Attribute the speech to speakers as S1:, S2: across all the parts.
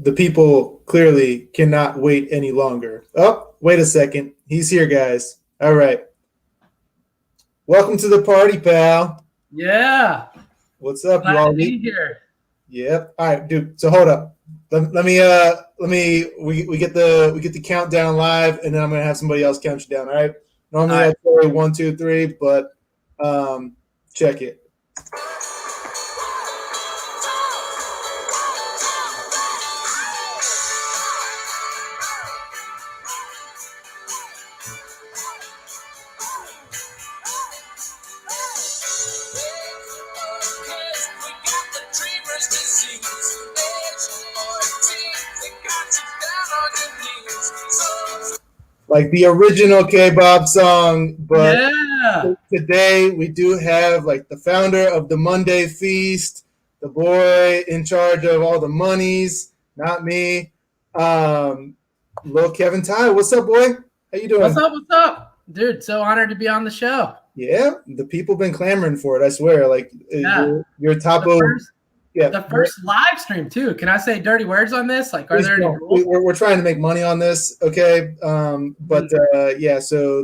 S1: the people clearly cannot wait any longer. Oh, wait a second. He's here, guys. All right. Welcome to the party, pal.
S2: Yeah.
S1: What's up,
S2: Glad
S1: you all?
S2: to be here.
S1: Yep. All right, dude. So hold up. We get the countdown live, and then I'm gonna have somebody else count you down. All right. Normally I say 1, 2, 3, but check it. Like the original K-Bob song, but today we do have like the founder of the Monday Feast, the boy in charge of all the monies, not me, little Kevin Tighe. What's up, boy? How you doing?
S2: What's up? Dude, so honored to be on the show.
S1: Yeah, the people been clamoring for it, I swear. Like, you're top of...
S2: The first live stream too. Can I say dirty words on this? Like, are there any rules?
S1: We're trying to make money on this, okay? So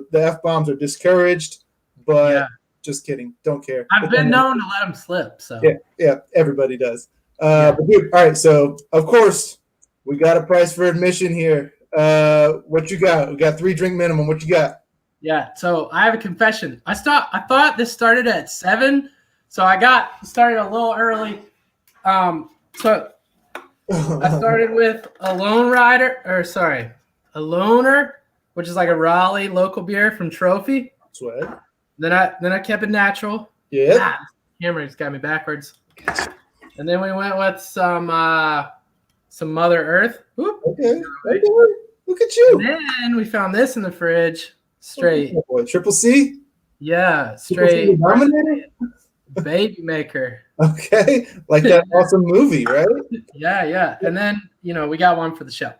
S1: the F-bombs are discouraged, but just kidding. Don't care.
S2: I've been known to let them slip. So
S1: yeah, everybody does. But dude, all right. So of course we got a price for admission here. What you got? We got 3 drink minimum. What you got?
S2: Yeah. So I have a confession. I thought this started at 7, so I got started a little early. So I started with a loner, which is like a Raleigh local beer from Trophy.
S1: Sweat.
S2: Then I kept it natural.
S1: Yeah.
S2: Camera's got me backwards. And then we went with some Mother Earth. Whoop.
S1: Okay. Look at you.
S2: And then we found this in the fridge. Straight.
S1: Oh, Triple C?
S2: Yeah, straight. Baby Maker.
S1: Okay, like that awesome movie, right?
S2: Yeah. And then, we got one for the show.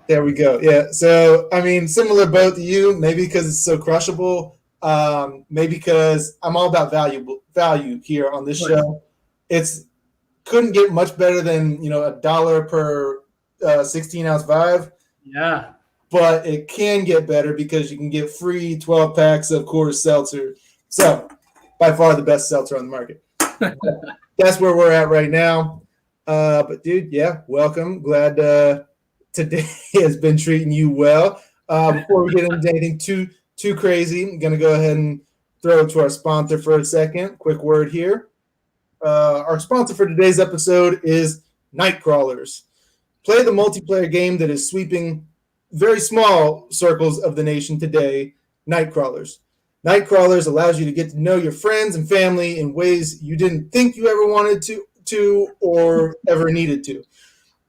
S1: There we go. Yeah. So, I mean, similar boat to you, maybe because it's so crushable. Maybe because I'm all about value here on this show. Couldn't get much better than, $1 per 16-ounce Vive.
S2: Yeah.
S1: But it can get better because you can get free 12 packs of Coors Seltzer. So, by far the best seltzer on the market. That's where we're at right now. But dude, yeah, welcome. Glad today has been treating you well. Before we get into anything too crazy, I'm gonna go ahead and throw it to our sponsor for a second. Quick word here. Our sponsor for today's episode is Nightcrawlers. Play the multiplayer game that is sweeping very small circles of the nation today, Nightcrawlers. Nightcrawlers allows you to get to know your friends and family in ways you didn't think you ever wanted to or ever needed to.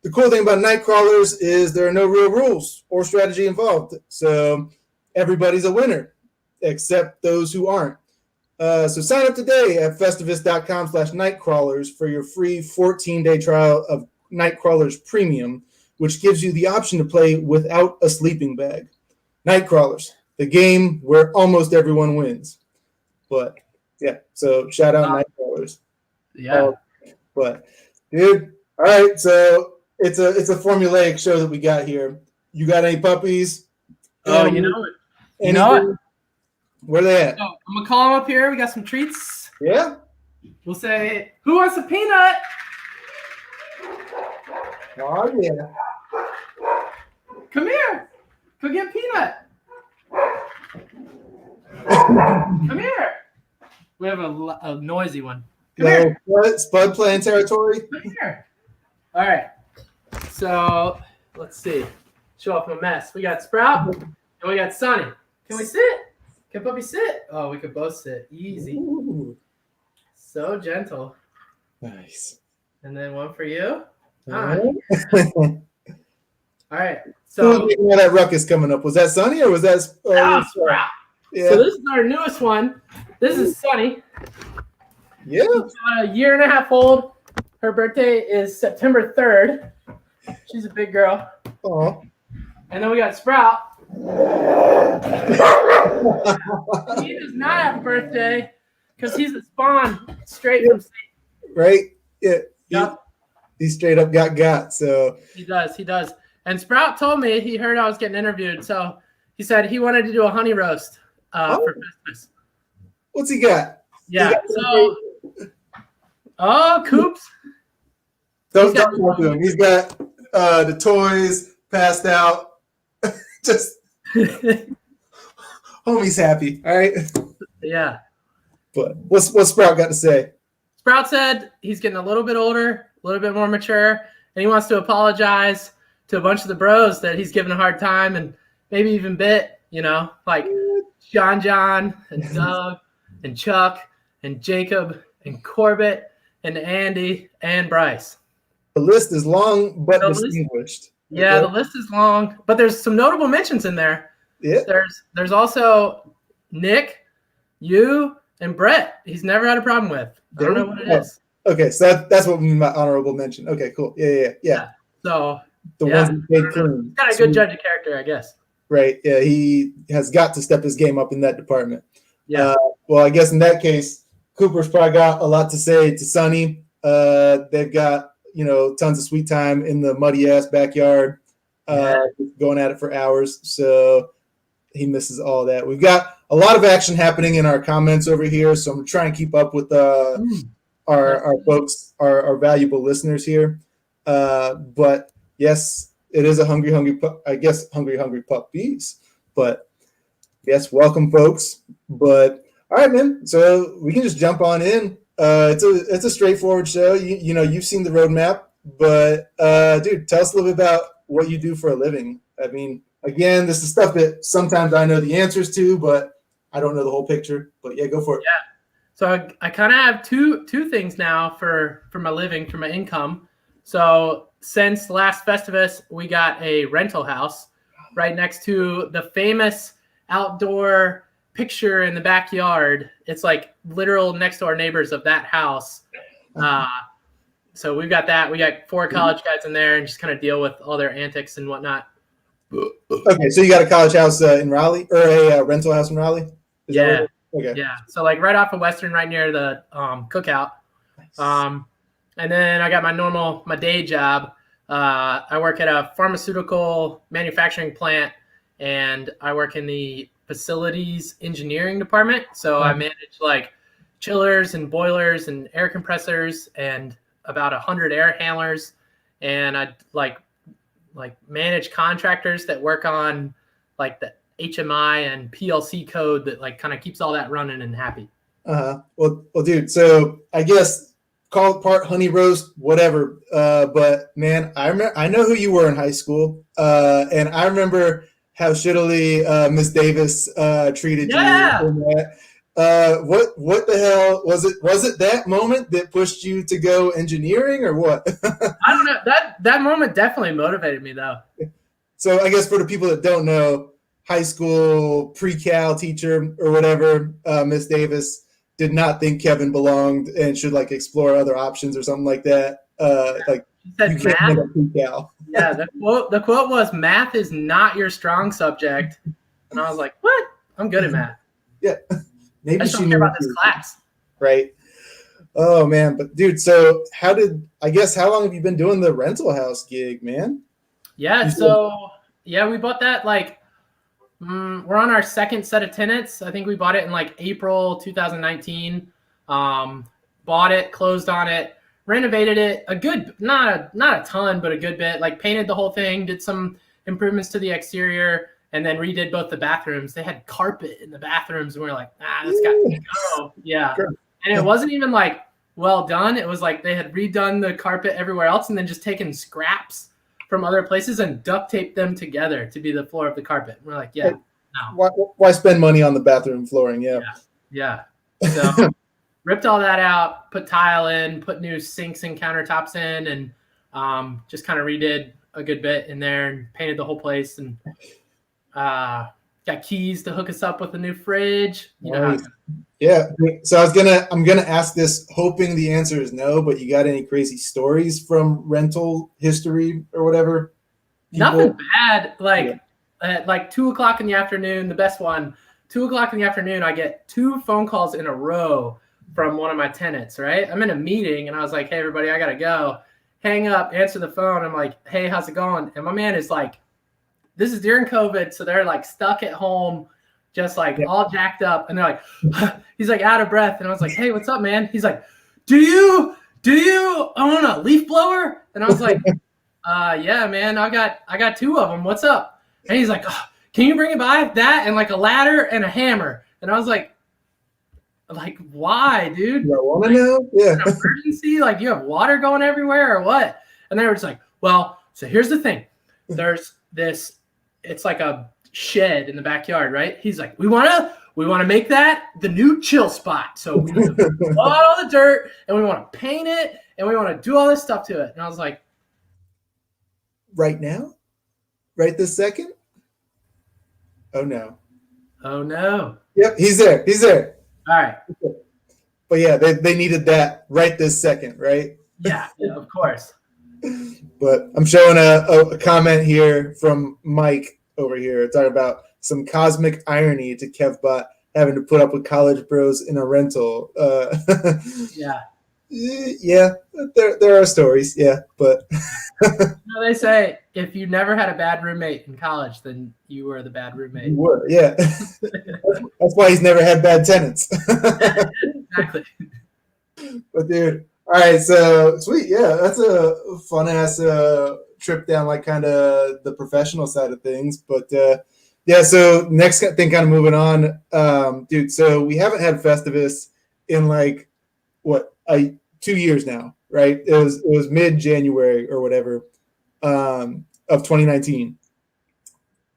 S1: The cool thing about Nightcrawlers is there are no real rules or strategy involved. So everybody's a winner, except those who aren't. So sign up today at festivus.com/Nightcrawlers for your free 14-day trial of Nightcrawlers Premium, which gives you the option to play without a sleeping bag. Nightcrawlers, the game where almost everyone wins. But yeah, so shout out Nightcrawlers.
S2: Yeah.
S1: But dude, all right, so it's a formulaic show that we got here. You got any puppies?
S2: Oh, you know it.
S1: Where they at?
S2: So I'm gonna call them up here. We got some treats.
S1: Yeah.
S2: We'll say, who wants a peanut?
S1: Oh yeah.
S2: Come here. Go get peanut. Come here. We have a noisy one. Come here.
S1: Spud playing territory.
S2: Come here. All right. So let's see. Show off my mess. We got Sprout and we got Sunny. Can we sit? Can Puppy sit? Oh, we could both sit. Easy.
S1: Ooh.
S2: So gentle.
S1: Nice.
S2: And then one for you.
S1: All
S2: right. So
S1: that ruckus coming up. Was that Sunny or was that
S2: Sprout? Yeah. So this is our newest one. This is Sunny.
S1: Yeah.
S2: She's a year and a half old. Her birthday is September 3rd. She's a big girl.
S1: Oh.
S2: And then we got Sprout. He does not have a birthday because he's a spawn straight from sea.
S1: Right? Yeah.
S2: Yep.
S1: He straight up got. So
S2: He does. And Sprout told me he heard I was getting interviewed, so he said he wanted to do a honey roast for Christmas.
S1: What's he got?
S2: Yeah. Coops.
S1: Don't talk to him. He's got the toys passed out. Just homie's happy. All right.
S2: Yeah.
S1: But what's Sprout got to say?
S2: Sprout said he's getting a little bit older, a little bit more mature, and he wants to apologize to a bunch of the bros that he's given a hard time and maybe even bit, like John and Doug and Chuck and Jacob and Corbett and Andy and Bryce.
S1: The list is long but distinguished.
S2: Yeah, the list is long, but there's some notable mentions in there.
S1: Yeah.
S2: There's also Nick, you, and Brett. He's never had a problem with. I don't know what it is.
S1: Okay, so that's what we mean by honorable mention. Okay, cool. Yeah.
S2: So
S1: the ones that stayed clean.
S2: He's got a good judge of character, I guess.
S1: Right. Yeah, he has got to step his game up in that department.
S2: Yeah.
S1: Well, I guess in that case, Cooper's probably got a lot to say to Sonny. They've got tons of sweet time in the muddy ass backyard, going at it for hours. So he misses all that. We've got a lot of action happening in our comments over here, so I'm trying to keep up with our folks, our valuable listeners here. But yes, it is a hungry puppies. But yes, welcome folks. But all right, man. So we can just jump on in. It's a straightforward show. You've seen the roadmap, but dude, tell us a little bit about what you do for a living. I mean, again, this is stuff that sometimes I know the answers to, but I don't know the whole picture. But yeah, go for it.
S2: Yeah. So I kind of have two things now for my living, for my income. So since last Festivus, we got a rental house right next to the famous outdoor picture in the backyard. It's like literal next door neighbors of that house. So we've got that. We got 4 college guys in there and just kind of deal with all their antics and whatnot.
S1: Okay, so you got a college house in Raleigh, or a rental house in Raleigh?
S2: Yeah.
S1: Okay.
S2: Yeah. So like right off of Western, right near the cookout. Nice. And then I got my day job. I work at a pharmaceutical manufacturing plant, and I work in the facilities engineering department. So I manage like chillers and boilers and air compressors and about 100 air handlers. And I like manage contractors that work on like the HMI and PLC code that like kind of keeps all that running and happy.
S1: Well, dude, so I guess call it part honey roast, whatever. But man, I know who you were in high school. And I remember how shittily Miss Davis treated you. What the hell was it? Was it that moment that pushed you to go engineering or what?
S2: I don't know. That moment definitely motivated me though.
S1: So I guess for the people that don't know, high school pre-cal teacher or whatever, Miss Davis did not think Kevin belonged and should like explore other options or something like that. Like
S2: she said
S1: you can't end up pre-cal.
S2: Yeah, the quote was, "Math is not your strong subject," and I was like, "What? I'm good at math."
S1: Yeah, maybe
S2: I just don't care about this class.
S1: Right. Oh man, but dude, so how long have you been doing the rental house gig, man?
S2: Yeah, we bought that like we're on our second set of tenants. I think we bought it in like April 2019. Bought it, closed on it, renovated it a good, not a ton, but a good bit. Like painted the whole thing, did some improvements to the exterior, and then redid both the bathrooms. They had carpet in the bathrooms, and we were like, that's got to go. Yeah, sure. And it wasn't even like well done. It was like they had redone the carpet everywhere else, and then just taken scraps from other places and duct taped them together to be the floor of the carpet. And we're like, yeah, no.
S1: Why spend money on the bathroom flooring?
S2: Yeah. So ripped all that out, put tile in, put new sinks and countertops in, and just kind of redid a good bit in there and painted the whole place, and got keys to hook us up with a new fridge.
S1: Yeah. So I'm gonna ask this, hoping the answer is no, but you got any crazy stories from rental history or whatever?
S2: Nothing bad. At like 2:00 in the afternoon, the best one. 2:00 in the afternoon, I get 2 phone calls in a row from one of my tenants. Right, I'm in a meeting, and I was like, "Hey, everybody, I gotta go." hang up, answer the phone. I'm like, hey, how's it going? And my man is like, this is during COVID, so they're like stuck at home, just like all jacked up, and they're like, he's like out of breath, and I was like, hey, what's up, man? He's like, do you own a leaf blower? And I was like, yeah, man, I got 2 of them. What's up? And he's like, can you bring it by that and like a ladder and a hammer? And I was like, why, dude?
S1: You want to know? Yeah.
S2: An emergency? Like, you have water going everywhere or what? And they were just like, well, so here's the thing. There's this, it's like a shed in the backyard, right? He's like, we want to make that the new chill spot. So we need to pull out all the dirt and we want to paint it and we want to do all this stuff to it. And I was like,
S1: right now? Right this second? Oh no.
S2: Oh no.
S1: Yep, he's there.
S2: All right.
S1: But yeah, they needed that right this second, right?
S2: Yeah, of course.
S1: But I'm showing a comment here from Mike over here talking about some cosmic irony to KevBot having to put up with college bros in a rental.
S2: Yeah.
S1: Yeah, there are stories, yeah, but
S2: They say if you never had a bad roommate in college, then you were the bad roommate.
S1: you were, yeah. That's why he's never had bad tenants.
S2: Exactly.
S1: But dude, all right, so sweet, yeah, that's a fun ass trip down like kind of the professional side of things. But yeah, so next thing, kind of moving on, dude. So we haven't had Festivus in like what 2 years now, right? It was mid-January or whatever of 2019.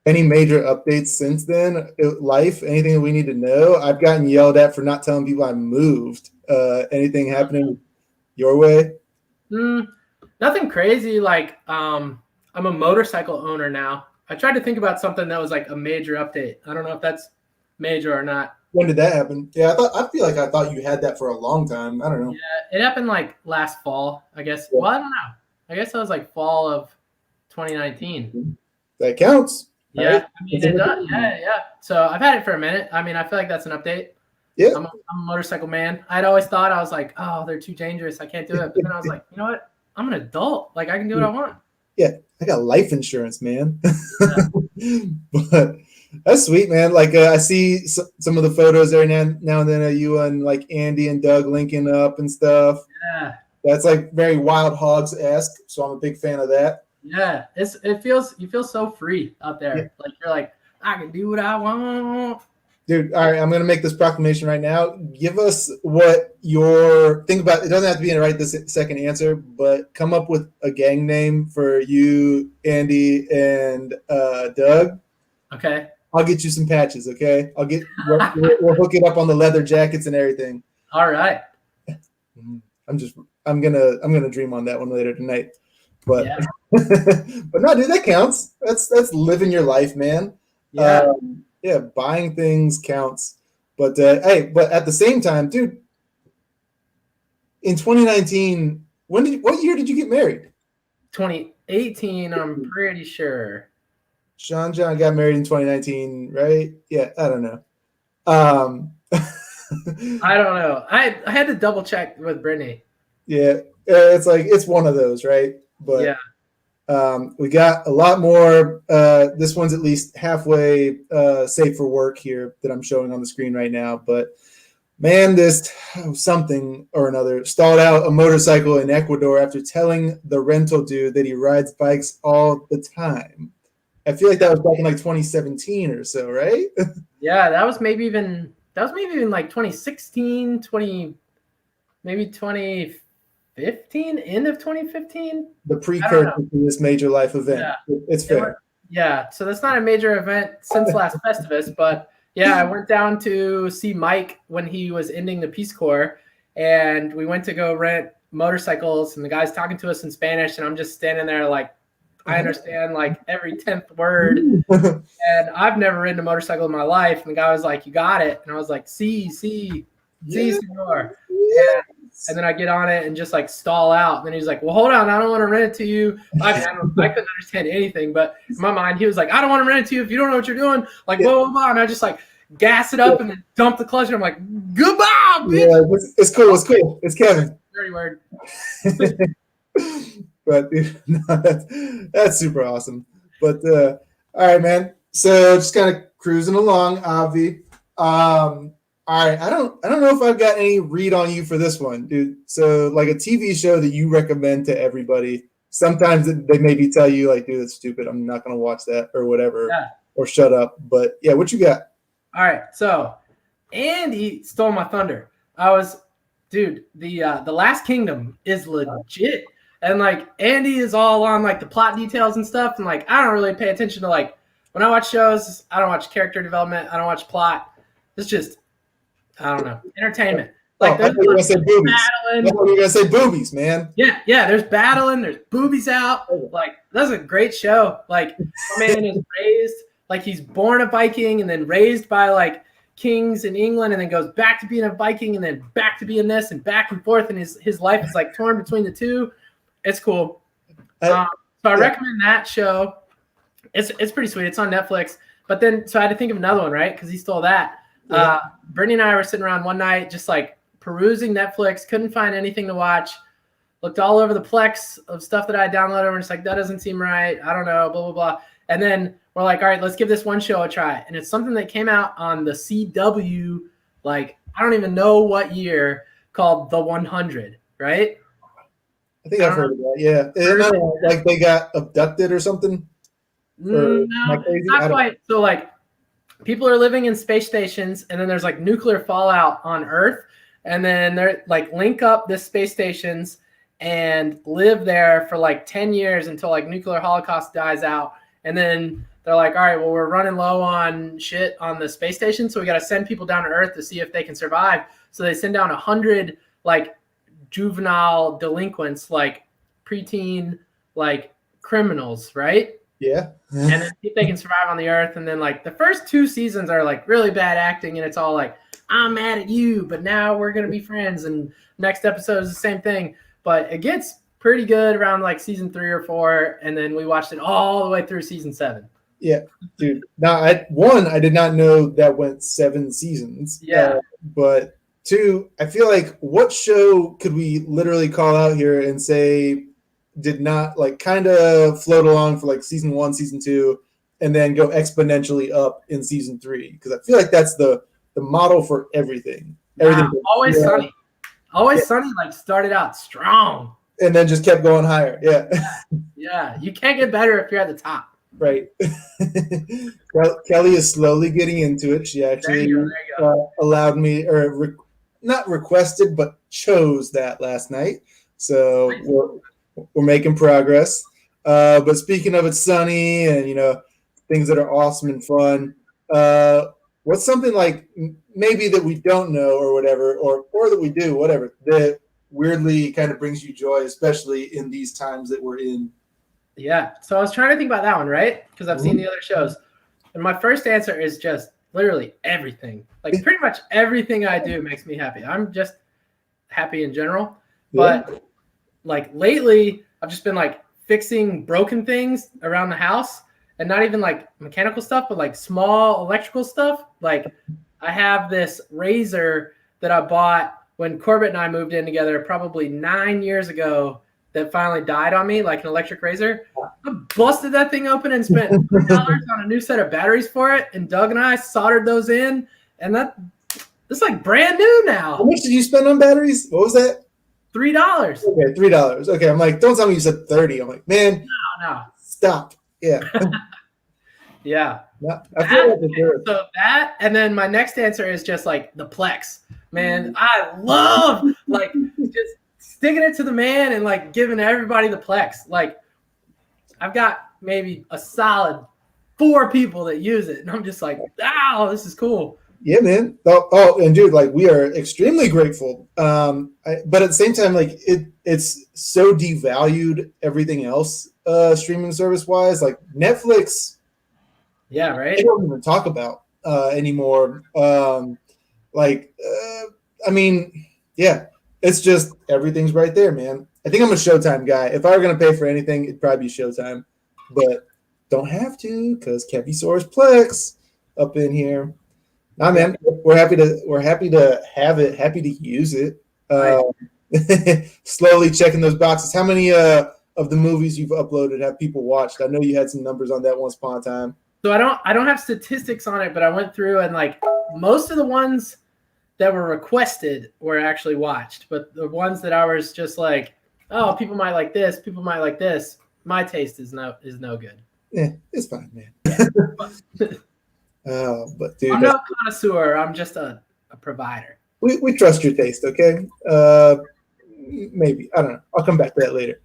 S1: Any major updates since then? Life? Anything that we need to know? I've gotten yelled at for not telling people I moved. Anything happening your way?
S2: Nothing crazy. Like, I'm a motorcycle owner now. I tried to think about something that was like a major update. I don't know if that's major or not.
S1: When did that happen? Yeah, I feel like I thought you had that for a long time. I don't know.
S2: Yeah, it happened like last fall, I guess. Yeah. Well, I don't know. I guess it was like fall of 2019.
S1: That counts.
S2: Yeah, right? I mean, it does. Yeah. So I've had it for a minute. I mean, I feel like that's an update.
S1: Yeah.
S2: I'm a motorcycle man. I'd always thought, I was like, oh, they're too dangerous. I can't do it. But then I was like, you know what? I'm an adult. Like, I can do what I want.
S1: Yeah, I got life insurance, man. Yeah. But that's sweet, man. Like, I see some of the photos every now and then of you and like Andy and Doug linking up and stuff.
S2: Yeah.
S1: That's like very Wild Hogs-esque. So I'm a big fan of that.
S2: Yeah, you feel so free out there. Yeah. Like, you're like, I can do what I want.
S1: Dude, all right, I'm going to make this proclamation right now. Give us what your – think about – it doesn't have to be in right this second answer, but come up with a gang name for you, Andy, and Doug.
S2: Okay.
S1: I'll get you some patches, okay? We'll hook it up on the leather jackets and everything.
S2: All right.
S1: I'm gonna dream on that one later tonight. But yeah. But no, dude, that counts. That's living your life, man.
S2: Yeah.
S1: Yeah, buying things counts. But hey, but at the same time, dude, in 2019, what year did you get married?
S2: 2018, I'm pretty sure.
S1: Sean John got married in 2019, right? Yeah, I don't know.
S2: I don't know. I had to double check with Brittany.
S1: Yeah, it's like it's one of those, right? But
S2: yeah.
S1: We got a lot more. This one's at least halfway safe for work here that I'm showing on the screen right now. But man, this something or another stalled out a motorcycle in Ecuador after telling the rental dude that he rides bikes all the time. I feel like that was back in like 2017 or so, right?
S2: Yeah, that was maybe even like 2016, maybe 2015, end of 2015.
S1: The precursor to this major life event.
S2: Yeah.
S1: It's fair.
S2: Yeah, so that's not a major event since last Festivus, but yeah, I went down to see Mike when he was ending the Peace Corps, and we went to go rent motorcycles, and the guy's talking to us in Spanish, and I'm just standing there like, I understand like every 10th word, and I've never ridden a motorcycle in my life. And the guy was like, "You got it," and I was like, "Sí, señor." And then I get on it and just like stall out. And then he's like, "Well, hold on, I don't want to rent it to you." I couldn't understand anything, but in my mind, he was like, "I don't want to rent it to you if you don't know what you're doing." Like, blah blah blah, and I just like gas it up and then dump the clutch. And I'm like, "Goodbye, bitch."
S1: Yeah, it's cool. It's Kevin.
S2: Dirty word.
S1: But dude, no, that's super awesome. But all right, man. So just kind of cruising along, Avi. All right, I don't know if I've got any read on you for this one, dude. So like a TV show that you recommend to everybody. Sometimes they maybe tell you like, dude, that's stupid. I'm not gonna watch that or whatever, or shut up. But yeah, what you got?
S2: All right, so Andy stole my thunder. Dude, the Last Kingdom is legit, and like Andy is all on like the plot details and stuff, and like I don't really pay attention to like when I watch shows. I don't watch character development. I don't watch plot. It's just I don't know, entertainment. Like
S1: I thought you were gonna say boobies. I thought you were gonna say boobies, man.
S2: Yeah. There's battling. There's boobies out. Like that's a great show. Like my man is raised like he's born a Viking and then raised by like kings in England and then goes back to being a Viking and then back to being this and back and forth, and his life is like torn between the two. It's cool. So I recommend that show. It's pretty sweet. It's on Netflix. But then so I had to think of another one, right? Because he stole that. Brittany and I were sitting around one night just like perusing Netflix, couldn't find anything to watch, looked all over the Plex of stuff that I downloaded, and it's like, that doesn't seem right. I don't know, blah, blah, blah. And then we're like, all right, let's give this one show a try. And it's something that came out on the CW, like, I don't even know what year, called The 100, right?
S1: I think I've heard of that, yeah. Isn't that like they got abducted or something?
S2: No, not quite. So, like, people are living in space stations, and then there's, like, nuclear fallout on Earth. And then they're like link up the space stations and live there for like 10 years until like nuclear holocaust dies out. And then they're like, all right, well, we're running low on shit on the space station. So we got to send people down to Earth to see if they can survive. So they send down 100 like juvenile delinquents, like preteen, like criminals, right?
S1: Yeah.
S2: And then see if they can survive on the Earth. And then like the first 2 seasons are like really bad acting, and it's all like, I'm mad at you, but now we're going to be friends. And next episode is the same thing. But it gets pretty good around like season 3 or 4. And then we watched it all the way through season 7.
S1: Yeah, dude. Now, I did not know that went 7 seasons.
S2: Yeah.
S1: But 2, I feel like what show could we literally call out here and say did not like kind of float along for like season 1, season 2, and then go exponentially up in season 3? Because I feel like that's the model for everything.
S2: Always Sunny. Always Sunny like started out strong.
S1: And then just kept going higher. Yeah.
S2: Yeah. You can't get better if you're at the top.
S1: Right. Kelly is slowly getting into it. She actually allowed me, or not requested, but chose that last night. So we're making progress. But speaking of it's sunny and, you know, things that are awesome and fun, what's something like maybe that we don't know or whatever, or that we do, whatever, that weirdly kind of brings you joy, especially in these times that we're in?
S2: Yeah. So I was trying to think about that one, right? Because I've seen the other shows. And my first answer is just literally everything. Like pretty much everything I do makes me happy. I'm just happy in general. But like lately, I've just been like fixing broken things around the house. And not even like mechanical stuff, but like small electrical stuff. Like I have this razor that I bought when Corbett and I moved in together probably 9 years ago that finally died on me, like an electric razor. I busted that thing open and spent $3 on a new set of batteries for it. And Doug and I soldered those in. And it's like brand new now.
S1: How much did you spend on batteries? What was that?
S2: $3.
S1: Okay, $3. Okay, I'm like, don't tell me you said 30. I'm like, man,
S2: no.
S1: Stop. Yeah.
S2: Yeah.
S1: I feel like
S2: so that, and then my next answer is just like the Plex. Man, I love like just sticking it to the man and like giving everybody the Plex. Like I've got maybe a solid 4 people that use it, and I'm just like, wow, this is cool.
S1: Yeah, man. Oh, and dude, like we are extremely grateful. But at the same time, like it's so devalued everything else, streaming service wise. Like Netflix,
S2: yeah, right.
S1: They don't even talk about anymore. I mean, yeah, it's just everything's right there, man. I think I'm a Showtime guy. If I were gonna pay for anything, it'd probably be Showtime, but don't have to because Kevy Soares Plex up in here. Nah, man, we're happy to have it, happy to use it. Slowly checking those boxes. How many of the movies you've uploaded have people watched? I know you had some numbers on that once upon a time.
S2: So I don't have statistics on it, but I went through and like most of the ones that were requested were actually watched. But the ones that I was just like, oh, people might like this, people might like this. My taste is no good.
S1: Yeah, it's fine, man. But dude,
S2: I'm no connoisseur. I'm just a provider.
S1: We trust your taste, okay? Maybe, I don't know. I'll come back to that later.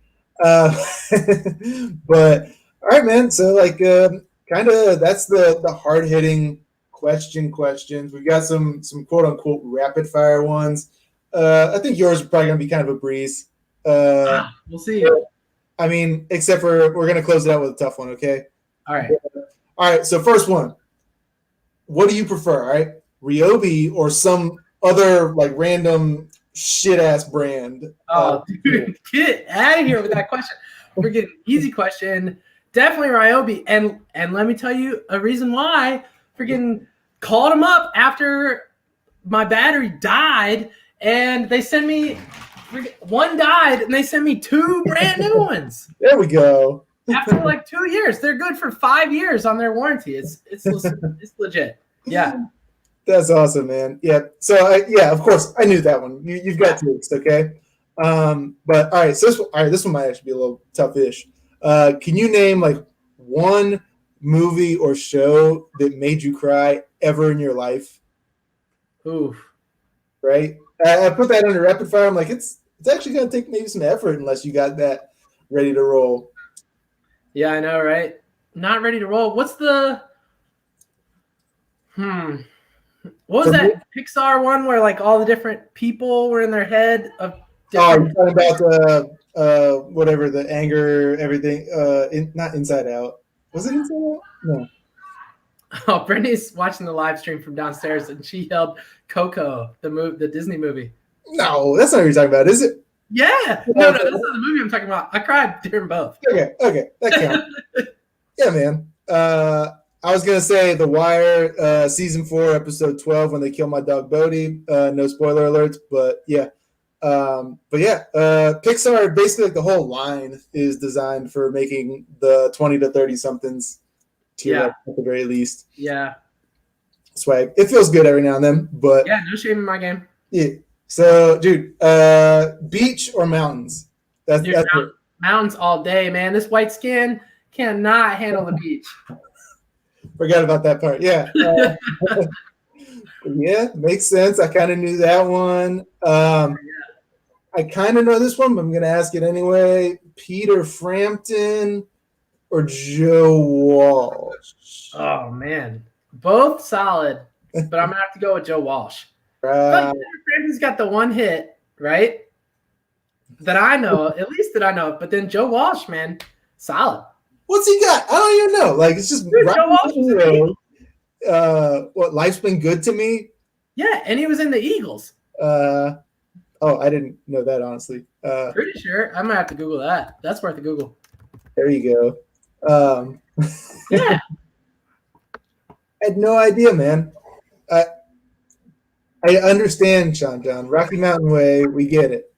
S1: But all right, man. So like, kind of that's the hard hitting questions. We got some quote unquote rapid fire ones. I think yours are probably gonna be kind of a breeze.
S2: We'll see.
S1: I mean, except for we're gonna close it out with a tough one, okay?
S2: All right.
S1: All right. So first one, what do you prefer? All right, Ryobi or some other like random shit ass brand?
S2: Oh, dude, get out of here with that question. Freaking easy question. Definitely Ryobi. And let me tell you a reason why. Freaking called them up after my battery died, and they sent me one died, and they sent me 2 brand new ones.
S1: There we go.
S2: After like 2 years, they're good for 5 years on their warranty. It's legit. Yeah.
S1: That's awesome, man. Yeah. So yeah, of course, I knew that one. You've got taste, okay? But all right. So this one might actually be a little tough-ish. Can you name like one movie or show that made you cry ever in your life?
S2: Oof.
S1: Right. I put that under rapid fire. I'm like, it's actually gonna take maybe some effort unless you got that ready to roll.
S2: Yeah, I know, right? Not ready to roll. What's the What was that Pixar one where like all the different people were in their head of different...
S1: Oh, you're talking about whatever, the anger, everything. Not Inside Out. Was it Inside Out? No.
S2: Oh, Brittany's watching the live stream from downstairs, and she yelled Coco, the Disney movie.
S1: No, that's not what you're talking about, is it?
S2: Yeah. No, that's not the movie I'm talking about. I cried during both.
S1: Okay, that counts. Yeah, man. I was gonna say The Wire, season 4, episode 12, when they kill my dog Bodhi. No spoiler alerts, but yeah. Pixar, basically like the whole line is designed for making the 20 to 30 somethings tear up at the very least.
S2: Yeah.
S1: Swag. It feels good every now and then, but
S2: yeah, no shame in my game.
S1: Yeah. So, dude, beach or mountains? That's
S2: mountains all day, man. This white skin cannot handle the beach.
S1: Forgot about that part. Yeah. Yeah, makes sense. I kind of knew that one. I kind of know this one, but I'm going to ask it anyway. Peter Frampton or Joe Walsh?
S2: Oh, man. Both solid, but I'm going to have to go with Joe Walsh. Peter Frampton's got the one hit, right? That I know, at least that I know. But then Joe Walsh, man, solid.
S1: What's he got? I don't even know. Like, it's just
S2: Dude, Joe Walsh.
S1: What, Life's Been Good to Me?
S2: Yeah, and he was in the Eagles.
S1: I didn't know that, honestly.
S2: Pretty sure. I might have to Google that. That's worth a Google.
S1: There you go.
S2: Yeah.
S1: I had no idea, man. I understand, Sean John. Rocky Mountain Way, we get it.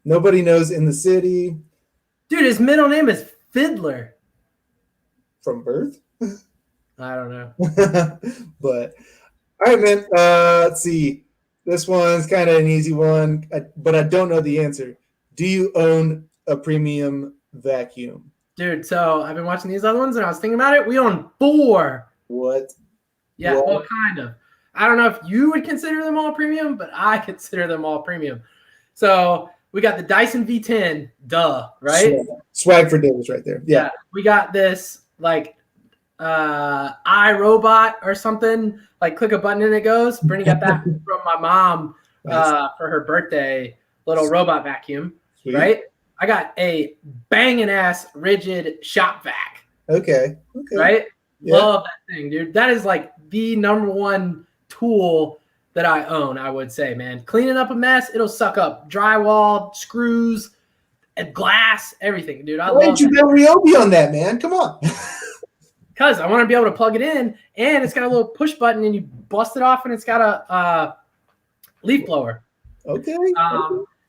S1: Nobody knows In the City.
S2: Dude, his middle name is Fiddler.
S1: From birth?
S2: I don't know.
S1: But, all right, man. Let's see. This one's kind of an easy one, but I don't know the answer. Do you own a premium vacuum?
S2: Dude, so I've been watching these other ones, and I was thinking about it. We own 4.
S1: What?
S2: Yeah,
S1: what?
S2: Well, kind of. I don't know if you would consider them all premium, but I consider them all premium. So we got the Dyson V10, right?
S1: Swag for Davis right there. Yeah.
S2: We got this, like, iRobot or something. Like, click a button and it goes. Brittany got that from my mom for her birthday, little robot vacuum, Sweet. Right? I got a banging ass rigid shop vac.
S1: Okay.
S2: Right? Yeah. Love that thing, dude. That is like the #1 tool that I own, I would say, man. Cleaning up a mess, it'll suck up drywall, screws, and glass, everything, dude.
S1: Why didn't you go Ryobi on that, man? Come on.
S2: Because I want to be able to plug it in, and it's got a little push button, and you bust it off, and it's got a leaf blower.
S1: Okay.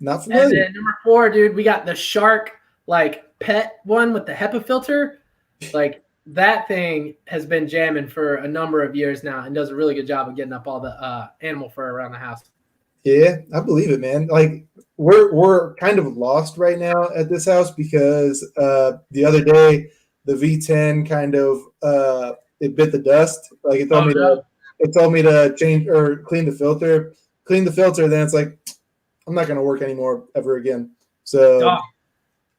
S1: Not
S2: And
S1: familiar.
S2: then number 4, dude, we got the Shark like pet one with the HEPA filter. Like that thing has been jamming for a number of years now and does a really good job of getting up all the animal fur around the house.
S1: Yeah, I believe it, man. Like we're kind of lost right now at this house because the other day the V10 kind of it bit the dust. Like it told me to change or clean the filter. Clean the filter, then it's like I'm not gonna work anymore ever again. So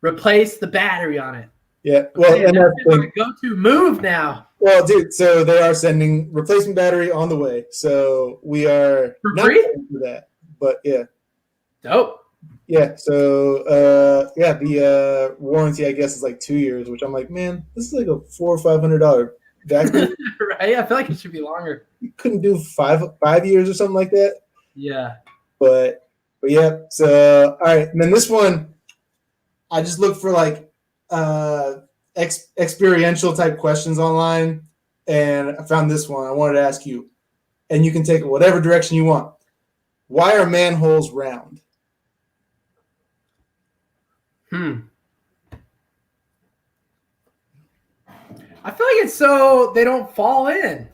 S2: replace the battery on it.
S1: Yeah, well,
S2: okay, and that's my go-to move now.
S1: Well, dude, so they are sending replacement battery on the way. So we are
S2: for
S1: not
S2: free
S1: for that, but yeah.
S2: Dope.
S1: Yeah, so the warranty I guess is like 2 years, which I'm like, man, this is like a $400 or $500 battery.
S2: Right? I feel like it should be longer.
S1: You couldn't do 5 years or something like that.
S2: Yeah.
S1: But yeah, so all right, and then this one, I just looked for like experiential type questions online, and I found this one. I wanted to ask you, and you can take it whatever direction you want. Why are manholes round?
S2: I feel like it's so they don't fall in.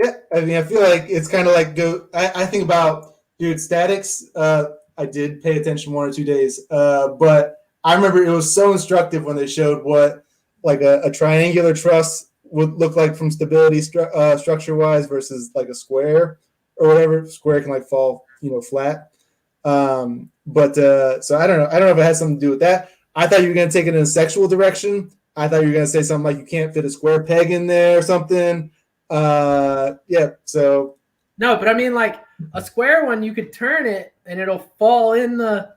S1: Yeah, I mean, I feel like it's kind of like I think about, dude, statics. I did pay attention 1 or 2 days, but I remember it was so instructive when they showed what like a triangular truss would look like from stability structure wise versus like a square or whatever. Square can like fall, flat. But so I don't know. I don't know if it has something to do with that. I thought you were going to take it in a sexual direction. I thought you were going to say something like you can't fit a square peg in there or something. Yeah. So
S2: no, but I mean, like a square one, you could turn it and it'll fall in the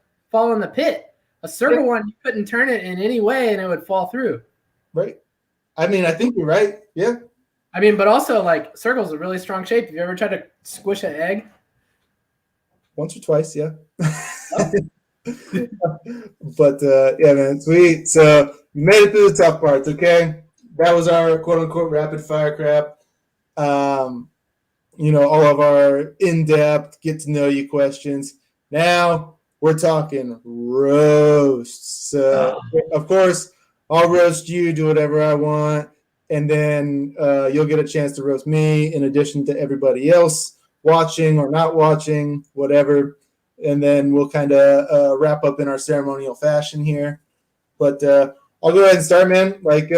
S2: pit. A circle one, you couldn't turn it in any way and it would fall through.
S1: Right. I mean, I think you're right. Yeah.
S2: I mean, but also like circle's a really strong shape. Have you ever tried to squish an egg?
S1: Once or twice, yeah. But yeah, man, sweet. So you made it through the tough parts, okay? That was our quote unquote rapid fire crap. All of our in-depth get to know you questions. Now we're talking roasts. Of course, I'll roast you, do whatever I want, and then you'll get a chance to roast me in addition to everybody else watching or not watching, whatever. And then we'll kind of wrap up in our ceremonial fashion here. But I'll go ahead and start, man. Like,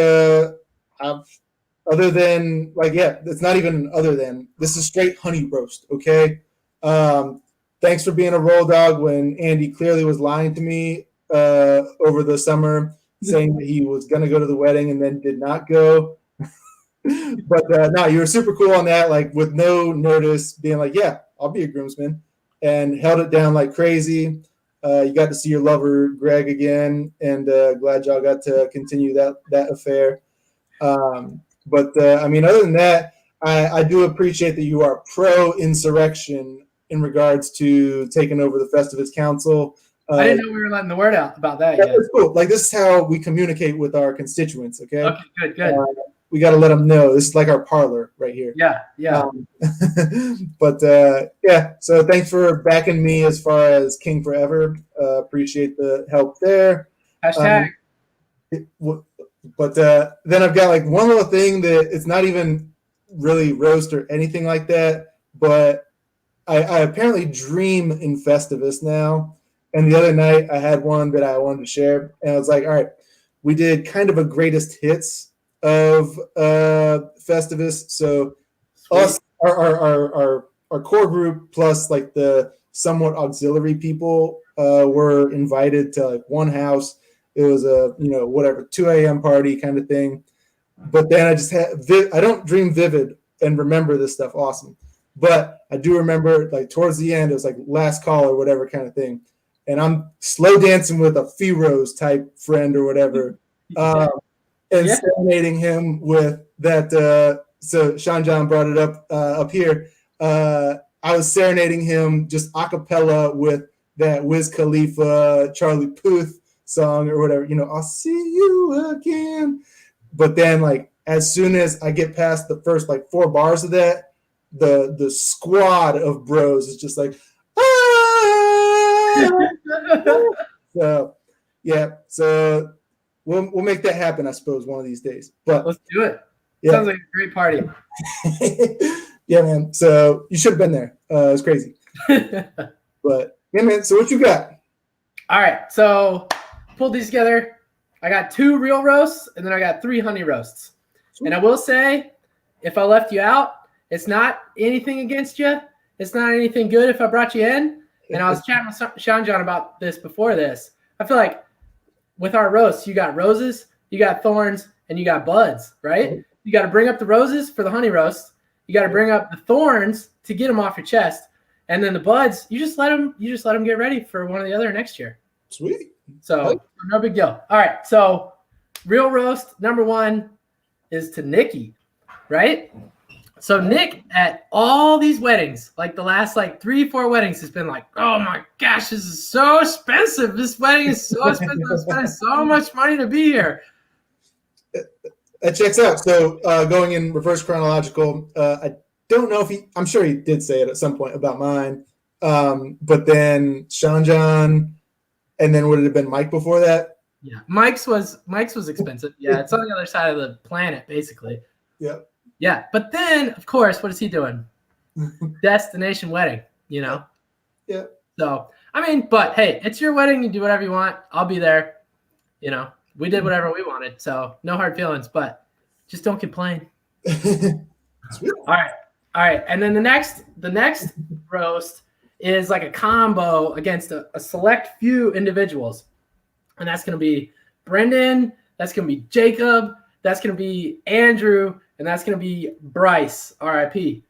S1: other than, like, yeah, it's not even other than. This is straight honey roast, okay? Thanks for being a roll dog when Andy clearly was lying to me over the summer, saying that he was going to go to the wedding and then did not go. But no, you were super cool on that, like with no notice, being like, yeah, I'll be a groomsman, and held it down like crazy. You got to see your lover, Greg, again, and glad y'all got to continue that affair. But I mean, other than that, I do appreciate that you are pro-insurrection in regards to taking over the Festivus Council.
S2: I didn't know we were letting the word out about that
S1: yet.
S2: That's
S1: cool. Like, this is how we communicate with our constituents, okay?
S2: Okay, good.
S1: We got to let them know. This is like our parlor right here.
S2: Yeah.
S1: But yeah, so thanks for backing me as far as King Forever. Appreciate the help there.
S2: Hashtag.
S1: But then I've got like one little thing that it's not even really roast or anything like that, but I apparently dream in Festivus now. And the other night I had one that I wanted to share, and I was like, all right, we did kind of a greatest hits of Festivus. So Sweet. Us, our core group plus like the somewhat auxiliary people were invited to like one house. It was a 2 a.m. party kind of thing. But then I just I don't dream vivid and remember this stuff awesome. But I do remember like towards the end, it was like last call or whatever kind of thing. And I'm slow dancing with a Feroz type friend or whatever. And serenading him with that. So Sean John brought it up here. I was serenading him just a cappella with that Wiz Khalifa, Charlie Puth song or whatever. I'll see you again. But then, like, as soon as I get past the first like 4 bars of that, the squad of bros is just like, ah! So yeah, so we'll make that happen, I suppose, one of these days. But
S2: let's do it.
S1: Yeah.
S2: Sounds like a great party.
S1: Yeah, man. So you should have been there. It was crazy. But yeah, man. So what you got?
S2: All right, so pulled these together. I got 2 real roasts, and then I got 3 honey roasts.
S1: Sweet.
S2: And I will say, if I left you out, it's not anything against you. It's not anything good if I brought you in. And I was chatting with Sean John about this before this. I feel like with our roasts, you got roses, you got thorns, and you got buds, right? You got to bring up the roses for the honey roast. You got to bring up the thorns to get them off your chest. And then the buds, you just let them get ready for one or the other next year.
S1: Sweet.
S2: So no big deal. All right. So real roast number 1 is to Nikki, right? So Nick at all these weddings, like the last 3-4 weddings, has been like, oh my gosh, this is so expensive. This wedding is so expensive. I'm spending so much money to be here.
S1: That checks out. So going in reverse chronological, I don't know if I'm sure he did say it at some point about mine. But then Sean John, and then would it have been Mike before that?
S2: Yeah, Mike's was expensive. Yeah, it's on the other side of the planet, basically.
S1: Yeah.
S2: Yeah, but then of course, what is he doing? Destination wedding, you know.
S1: Yeah.
S2: So I mean, but hey, it's your wedding. You do whatever you want. I'll be there. You know, we did whatever we wanted, so no hard feelings. But just don't complain.
S1: Sweet.
S2: All right, and then the next roast is like a combo against a select few individuals, and that's going to be Brendan, that's going to be Jacob, that's going to be Andrew, and that's going to be Bryce, RIP.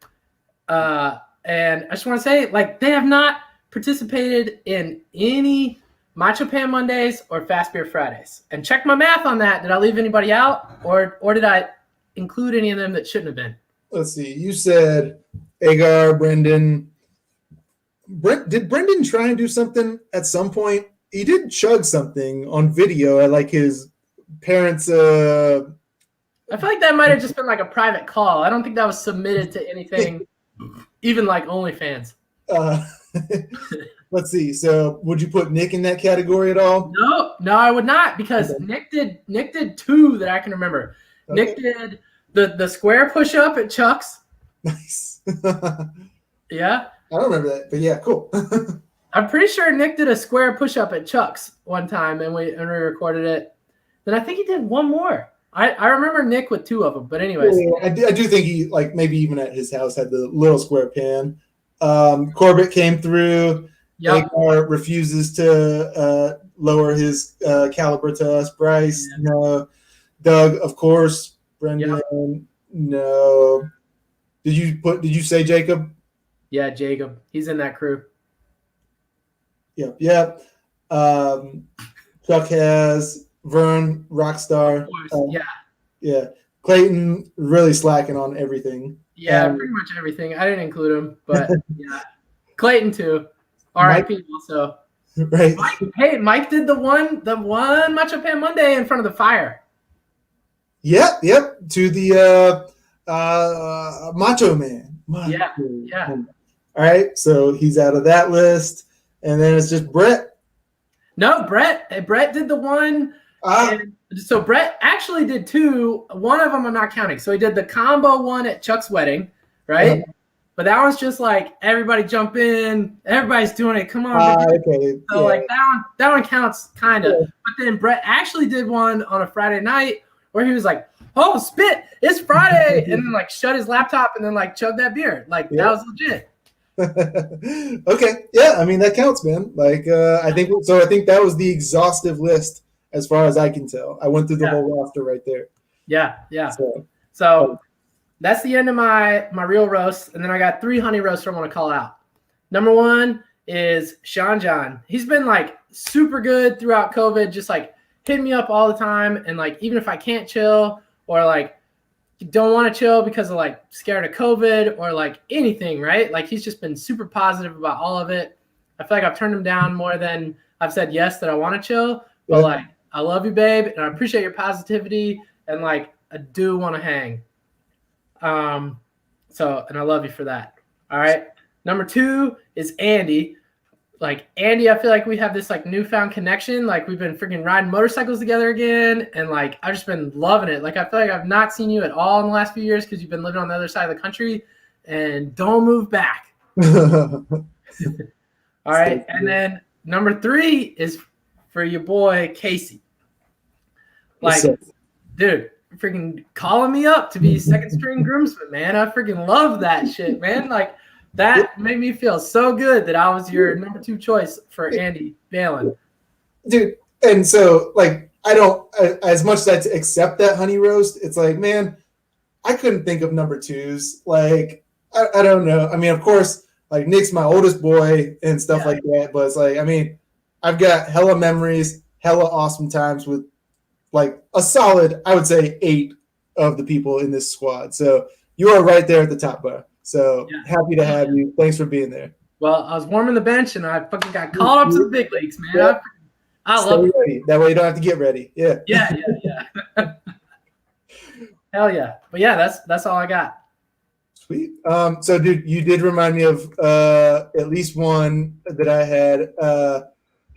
S2: And I just want to say, they have not participated in any Macho Pan Mondays or Fast Beer Fridays. And check my math on that. Did I leave anybody out, or did I include any of them that shouldn't have been?
S1: Let's see. You said Agar, Brendan. Did Brendan try and do something at some point? He did chug something on video at his parents'
S2: I feel like that might have just been a private call. I don't think that was submitted to anything, even OnlyFans.
S1: Let's see. So, would you put Nick in that category at all?
S2: No, I would not, because Nick did 2 that I can remember. Okay. Nick did the square push up at Chuck's.
S1: Nice.
S2: Yeah.
S1: I don't remember that, but yeah, cool.
S2: I'm pretty sure Nick did a square push up at Chuck's one time, and we recorded it. Then I think he did one more. I remember Nick with 2 of them, but anyways.
S1: Yeah, I do think he maybe even at his house had the little square pan. Corbett came through.
S2: Yep.
S1: Agar refuses to lower his caliber to us. Bryce, no. Doug, of course. Brendan, no. Did you say Jacob?
S2: Yeah, Jacob. He's in that crew.
S1: Yep. Chuck has Vern, Rockstar.
S2: Of course,
S1: yeah. Clayton really slacking on everything.
S2: Yeah, pretty much everything. I didn't include him, but yeah. Clayton too. RIP also.
S1: Right.
S2: Mike did the one Macho Pan Monday in front of the fire.
S1: Yep. To the Macho Man.
S2: Yeah.
S1: All right, so he's out of that list, and then it's just Brett.
S2: No, Brett did the one. So Brett actually did 2. One of them I'm not counting. So he did the combo one at Chuck's wedding, right?
S1: Yeah.
S2: But that was just everybody jump in, everybody's doing it. Come on.
S1: Okay.
S2: So that one counts kind of. Yeah. But then Brett actually did one on a Friday night where he was like, "Oh, spit! It's Friday!" and then shut his laptop and then chugged that beer. That was legit.
S1: Okay, yeah, I mean that counts, man. I think so. I think that was the exhaustive list as far as I can tell. I went through the whole roster right there.
S2: Yeah. So that's the end of my real roast, and then I got 3 honey roasts I want to call out. Number 1 is Sean John. He's been super good throughout COVID, just hitting me up all the time, and even if I can't chill or don't want to chill because of scared of COVID or anything, right? He's just been super positive about all of it. I feel like I've turned him down more than I've said yes that I want to chill. But I love you, babe, and I appreciate your positivity, and I do want to hang. And I love you for that. All right. Number 2 is Andy. like Andy, I feel like we have this like newfound connection. Like we've been freaking riding motorcycles together again, and like I've just been loving it. Like I feel like I've not seen you at all in the last few years because you've been living on the other side of the country, and don't move back. All right, and then number 3 is for your boy Casey. Like, dude, freaking calling me up to be second string groomsman, man. I freaking love that shit, man. Like. That made me feel so good that I was your number 2 choice for Andy Balin.
S1: Dude, and so, like, I don't, as much as I accept that honey roast, it's like, man, I couldn't think of number 2s. Like, I don't know. I mean, of course, like, Nick's my oldest boy and stuff like that, but it's like, I mean, I've got hella memories, hella awesome times with, like, a solid, I would say, 8 of the people in this squad. So you are right there at the top bar. So happy to have you. Thanks for being there.
S2: Well, I was warming the bench and I fucking got called up to the big leagues, man. Yeah. I love it.
S1: Ready. That way you don't have to get ready. Yeah.
S2: Yeah. Hell yeah. But yeah, that's all I got.
S1: Sweet. So dude, you did remind me of at least one that I had.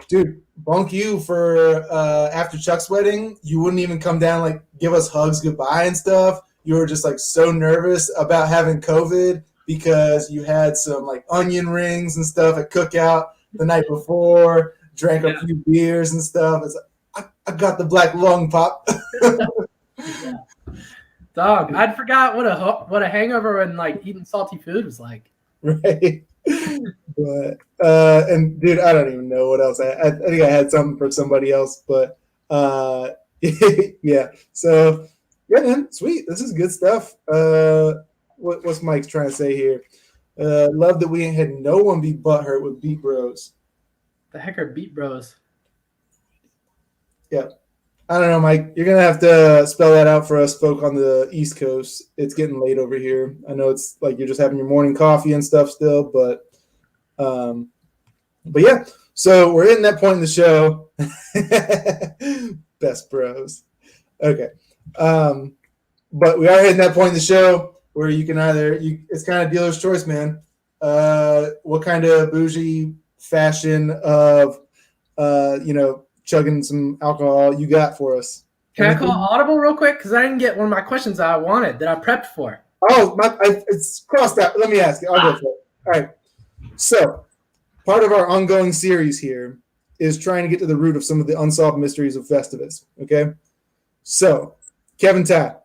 S1: Dude, bunk you for after Chuck's wedding, you wouldn't even come down, like give us hugs goodbye and stuff. You were just like so nervous about having COVID because you had some like onion rings and stuff at cookout the night before, drank a few beers and stuff. It's like, I got the black lung pop.
S2: Dog, I'd forgot what a hangover and like eating salty food was like.
S1: Right. But and dude, I don't even know what else. I think I had something for somebody else, but yeah. So. Yeah, man, sweet. This is good stuff. What's Mike's trying to say here? Love that we ain't had no one be butthurt with Beat Bros.
S2: The heck are Beat Bros?
S1: Yeah. I don't know, Mike. You're going to have to spell that out for us folk on the East Coast. It's getting late over here. I know it's like you're just having your morning coffee and stuff still, but yeah. So we're in that point in the show. Best bros. Okay. But we are hitting that point in the show where you can it's kind of dealer's choice, man. What kind of bougie fashion of, chugging some alcohol you got for us?
S2: Can I call audible real quick? Because I didn't get one of my questions I wanted that I prepped for.
S1: Oh, it's crossed out. Let me ask you. I'll go for it. All right. So part of our ongoing series here is trying to get to the root of some of the unsolved mysteries of Festivus. Okay. So Kevin Ty,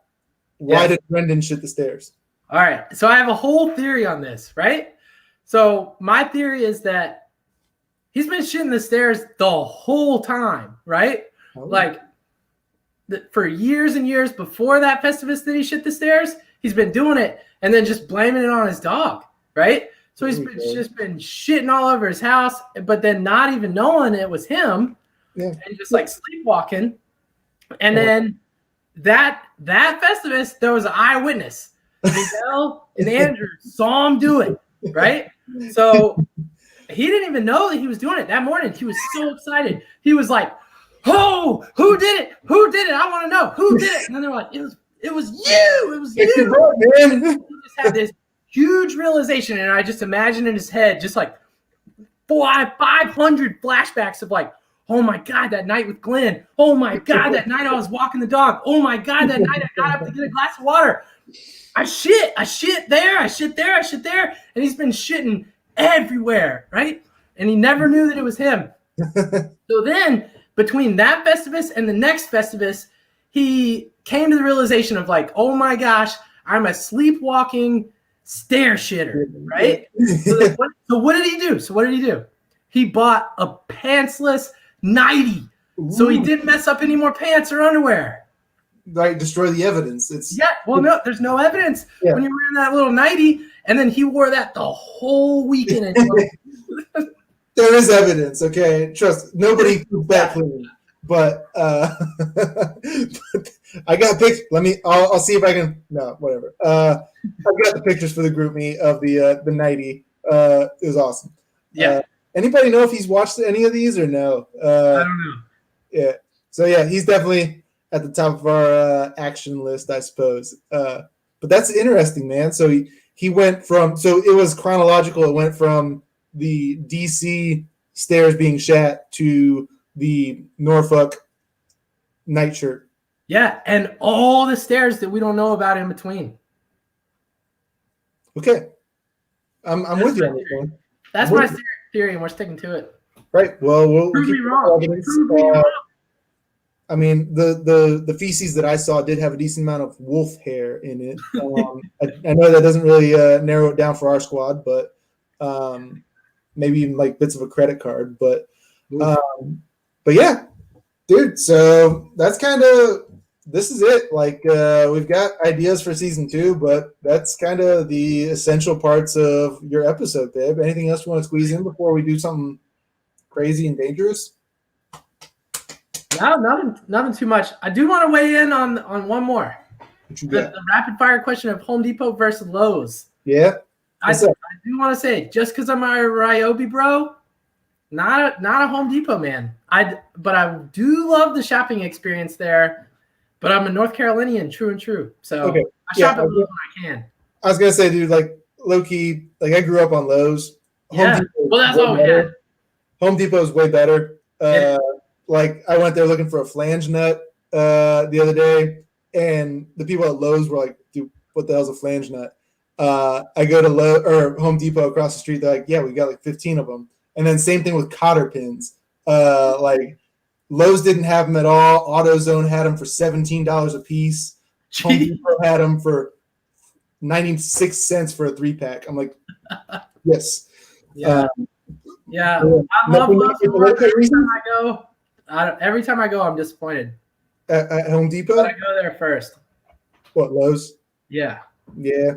S1: why did Brendan shit the stairs?
S2: All right. So I have a whole theory on this, right? So my theory is that he's been shitting the stairs the whole time, right? Oh. Like for years and years before that Festivus that he shit the stairs, he's been doing it and then just blaming it on his dog, right? So he's just been shitting all over his house, but then not even knowing it was him and just like sleepwalking. And then that Festivus, there was an eyewitness. Miguel and Andrew saw him do it, right? So he didn't even know that he was doing it. That morning, he was so excited. He was like, "Oh, who did it? Who did it? I want to know who did it." And then they're like, "It was you. It was you." Man. He just had this huge realization, and I just imagine in his head, just like 500 flashbacks of like, oh my God, that night with Glenn. Oh my God, that night I was walking the dog. Oh my God, that night I got up to get a glass of water. I shit there. And he's been shitting everywhere, right? And he never knew that it was him. So then between that Festivus and the next Festivus, he came to the realization of like, oh my gosh, I'm a sleepwalking stair shitter, right? So what did he do? He bought a pantsless nightie. So he didn't mess up any more pants or underwear.
S1: Right, destroy the evidence.
S2: No, there's no evidence when you're wearing that little nightie, and then he wore that the whole weekend.
S1: There is evidence, okay? Trust nobody that clean. But I got pictures. I'll see if I can. No, whatever. I've got the pictures for the group me of the nightie. It was awesome.
S2: Yeah.
S1: Anybody know if he's watched any of these or no?
S2: I don't know.
S1: Yeah. So yeah, he's definitely at the top of our action list, I suppose. But that's interesting, man. So he went from, so it was chronological. It went from the DC stairs being shat to the Norfolk nightshirt.
S2: Yeah, and all the stairs that we don't know about in between.
S1: Okay. I'm with you on this one.
S2: That's my theory, and we're sticking to it.
S1: Right. Well, we'll
S2: Prove
S1: keep
S2: me wrong. Prove me wrong.
S1: I mean, the feces that I saw did have a decent amount of wolf hair in it. I know that doesn't really narrow it down for our squad, but maybe even like bits of a credit card. But yeah, dude. So that's kind of, this is it. Like we've got ideas for season 2, but that's kind of the essential parts of your episode, babe. Anything else you want to squeeze in before we do something crazy and dangerous?
S2: No, nothing too much. I do want to weigh in on one more. The rapid fire question of Home Depot versus Lowe's.
S1: Yeah.
S2: I do want to say, just because I'm a Ryobi bro, not a Home Depot man. But I do love the shopping experience there. But I'm a North Carolinian, true and true. So okay. I shop at Lowe's when I can.
S1: I was gonna say, dude, like low key, like I grew up on Lowe's.
S2: Yeah. Well, that's all we had.
S1: Home Depot is way better. Like I went there looking for a flange nut the other day, and the people at Lowe's were like, "Dude, what the hell's a flange nut?" I go to Home Depot across the street. They're like, "Yeah, we got like 15 of them." And then same thing with cotter pins. Like Lowe's didn't have them at all. AutoZone had them for $17 a piece. Jeez. Home Depot had them for 96 cents for a 3-pack. I'm like, yes.
S2: Yeah. Yeah. I love Lowe's. Every time I go, I'm disappointed.
S1: At Home Depot?
S2: But I go there first.
S1: What, Lowe's?
S2: Yeah.
S1: Yeah.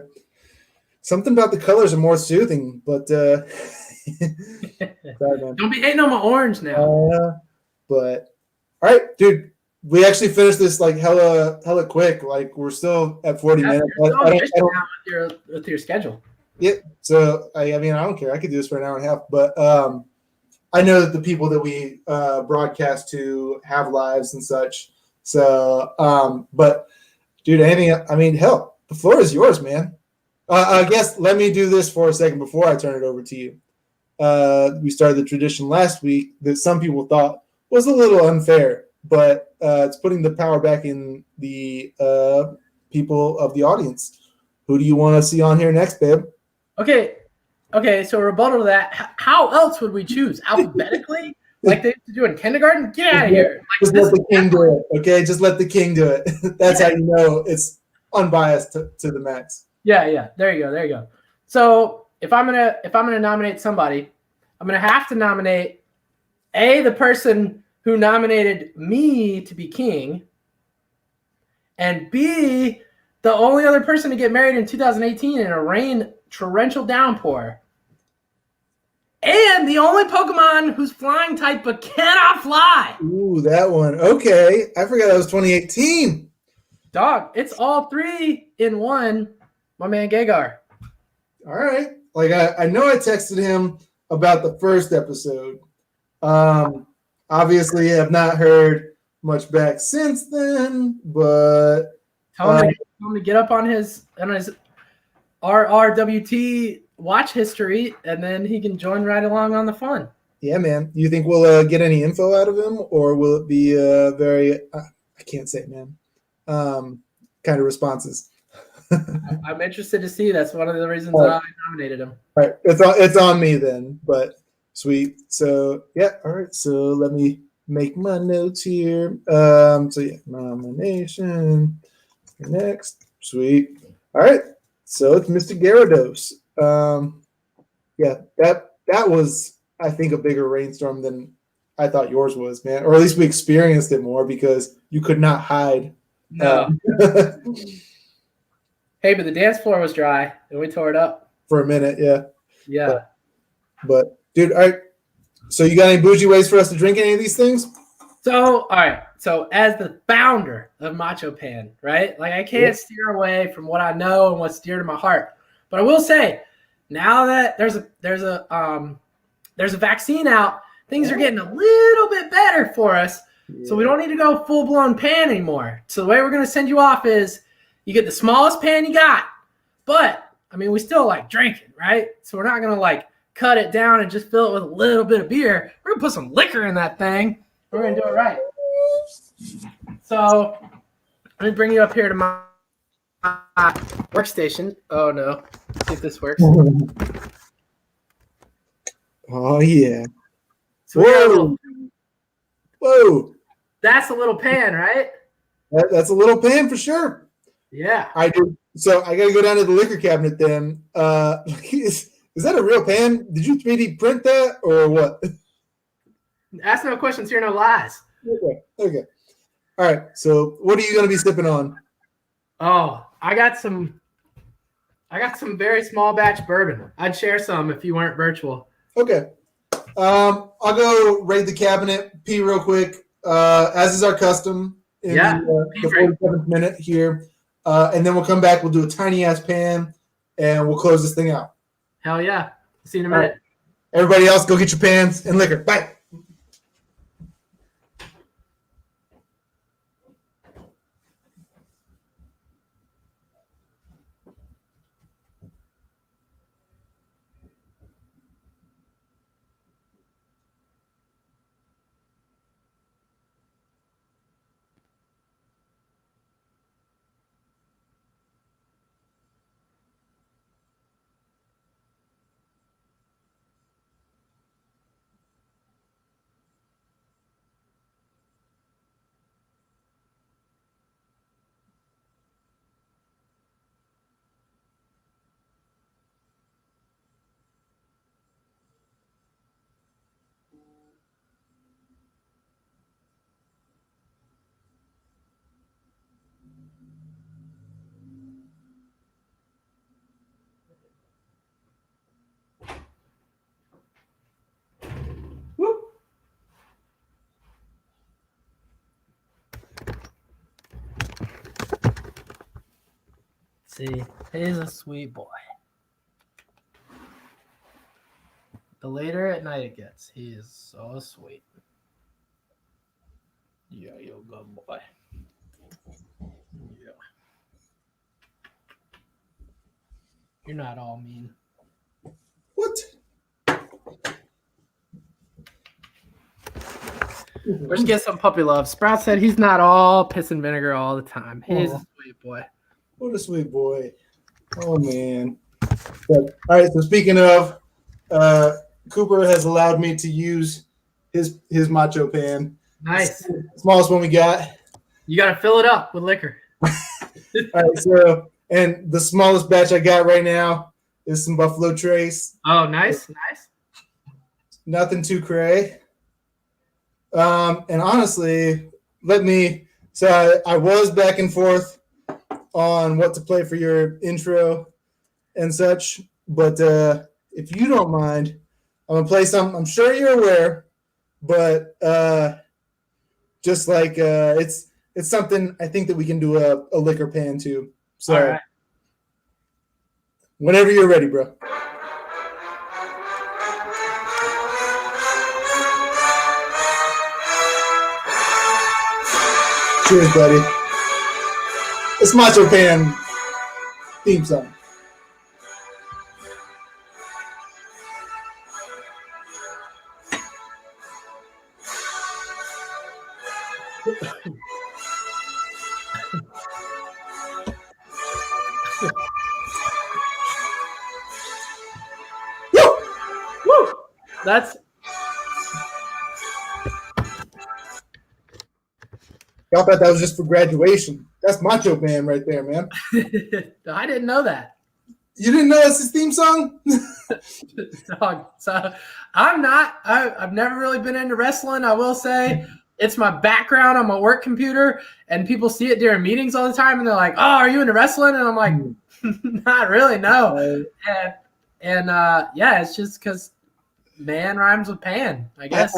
S1: Something about the colors are more soothing, but sorry,
S2: don't be hating on my orange now.
S1: But all right, dude. We actually finished this like hella quick. Like we're still at 40 minutes.
S2: With your schedule.
S1: Yeah. So I mean, I don't care. I could do this for an hour and a half, but I know that the people that we broadcast to have lives and such. So, but dude, anything? I mean, hell, the floor is yours, man. I guess let me do this for a second before I turn it over to you. We started the tradition last week that some people thought was a little unfair, but it's putting the power back in the people of the audience. Who do you want to see on here next, babe?
S2: Okay, so rebuttal to that, how else would we choose? Alphabetically? Like they used to do in kindergarten? Get out of here.
S1: Just let the king do it, okay? Just let the king do it. That's how you know it's unbiased to the max.
S2: Yeah. There you go. So if I'm gonna nominate somebody, I'm gonna have to nominate the person who nominated me to be king, and B, the only other person to get married in 2018 in a torrential downpour. And the only Pokemon who's flying type but cannot fly.
S1: Ooh, that one. Okay. I forgot that was 2018.
S2: Dog, it's all 3 in 1. My man Gagar.
S1: All right. Like I know I texted him about the first episode. Obviously have not heard much back since then, but
S2: tell him to get up on his RRWT watch history, and then he can join right along on the fun.
S1: Yeah, man. You think we'll get any info out of him, or will it be very I can't say, man, kind of responses?
S2: I'm interested to see. That's one of the reasons I nominated him.
S1: All right, it's on me then, but sweet. So yeah, all right. So let me make my notes here. So yeah, nomination next. Sweet. All right. So it's Mr. Gyarados. Yeah, that was, I think, a bigger rainstorm than I thought yours was, man. Or at least we experienced it more because you could not hide.
S2: No. Hey, but the dance floor was dry and we tore it up
S1: for a minute. Yeah.
S2: Yeah.
S1: But dude, all right. So you got any bougie ways for us to drink any of these things?
S2: So, all right. So as the founder of Macho Pan, right? Like I can't steer away from what I know and what's dear to my heart. But I will say, now that there's a vaccine out, things are getting a little bit better for us. Yeah. So we don't need to go full blown pan anymore. So the way we're gonna send you off is you get the smallest pan you got. But I mean, we still like drinking, right? So we're not gonna like cut it down and just fill it with a little bit of beer. We're going to put some liquor in that thing. We're going to do it right. So let me bring you up here to my workstation. Oh, no. Let's see if this works.
S1: Oh, yeah.
S2: So whoa.
S1: Whoa.
S2: That's a little pan, right?
S1: That's a little pan for sure.
S2: Yeah.
S1: I do. So I got to go down to the liquor cabinet then. Is that a real pan? Did you 3D print that or what?
S2: Ask no questions, hear no lies.
S1: Okay. All right. So what are you going to be sipping on?
S2: Oh, I got some very small batch bourbon. I'd share some if you weren't virtual.
S1: Okay. I'll go raid the cabinet, pee real quick, as is our custom in the 47th minute here. And then we'll come back. We'll do a tiny ass pan, and we'll close this thing out.
S2: Hell yeah. See you in a minute.
S1: Right. Everybody else, go get your pans and liquor. Bye.
S2: See, he's a sweet boy. The later at night it gets, he is so sweet. Yeah, you're a good boy. Yeah. You're not all mean.
S1: What?
S2: Let's get some puppy love. Sprout said he's not all piss and vinegar all the time. He's a sweet boy.
S1: What a sweet boy. Oh, man. But, all right, so speaking of, Cooper has allowed me to use his macho pan.
S2: Nice.
S1: Smallest one we got.
S2: You got to fill it up with liquor.
S1: All right, so, and the smallest batch I got right now is some Buffalo Trace.
S2: Oh, nice.
S1: Nothing too cray. And honestly, I was back and forth on what to play for your intro and such, but if you don't mind, I'm gonna play something I'm sure you're aware, but just like it's something I think that we can do a liquor pan to. So
S2: all right.
S1: Whenever you're ready, bro. Cheers, buddy. It's Macho Pan theme song.
S2: Woo! That's
S1: I thought that was just for graduation. That's Macho Man right there, man.
S2: I didn't know that.
S1: You didn't know that's his theme song?
S2: So I've never really been into wrestling. I will say it's my background on my work computer, and people see it during meetings all the time, and they're like, "Oh, are you into wrestling?" And I'm like, "Not really, no." And yeah, it's just because man rhymes with pan, I guess.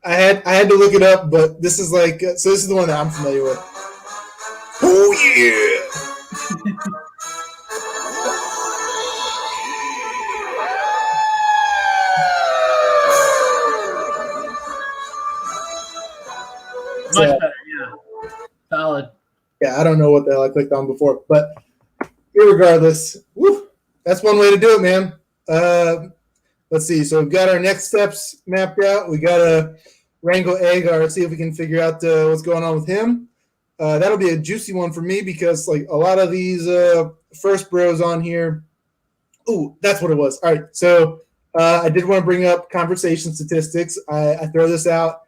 S1: I had to look it up, but this is like so. This is the one that I'm familiar with. Oh yeah!
S2: Much better, yeah. Solid.
S1: Yeah, I don't know what the hell I clicked on before, but irregardless, woo, that's one way to do it, man. let's see. So we've got our next steps mapped out. We got to wrangle Agar, see if we can figure out what's going on with him. That'll be a juicy one for me because like a lot of these first bros on here. Ooh, that's what it was. All right. So I did want to bring up conversation statistics. I throw this out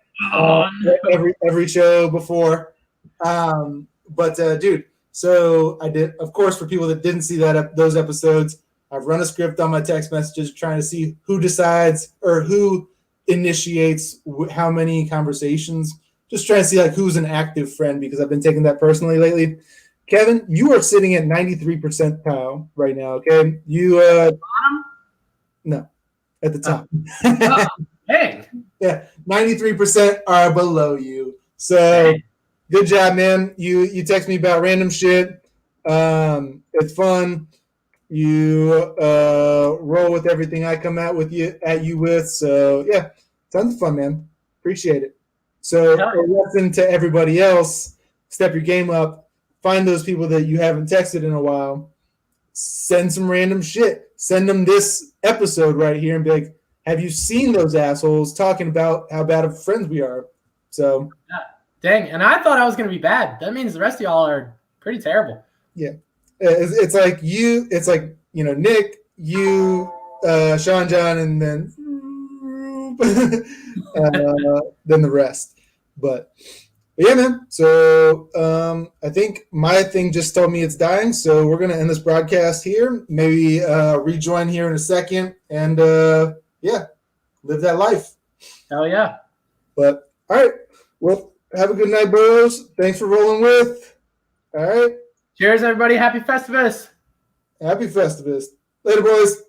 S1: every show before. But dude, so I did, of course, for people that didn't see those episodes, I've run a script on my text messages trying to see who decides or who initiates how many conversations. Just trying to see like who's an active friend because I've been taking that personally lately. Kevin, you are sitting at 93 percentile right now. Okay, you no, at the top.
S2: Dang.
S1: Yeah, 93% are below you. So good job, man. You text me about random shit. It's fun. You roll with everything I come at you with. So yeah, tons of fun, man. Appreciate it. So a lesson to everybody else: step your game up. Find those people that you haven't texted in a while. Send some random shit. Send them this episode right here and be like, have you seen those assholes talking about how bad of friends we are? So,
S2: dang. And I thought I was going to be bad. That means the rest of y'all are pretty terrible.
S1: Yeah. It's like Nick, you, Sean John, and then then the rest. But yeah, man. So I think my thing just told me it's dying. So we're going to end this broadcast here. Maybe rejoin here in a second and live that life.
S2: Hell yeah.
S1: But all right. Well, have a good night, bros. Thanks for rolling with. All right.
S2: Cheers, everybody. Happy Festivus.
S1: Happy Festivus. Later, boys.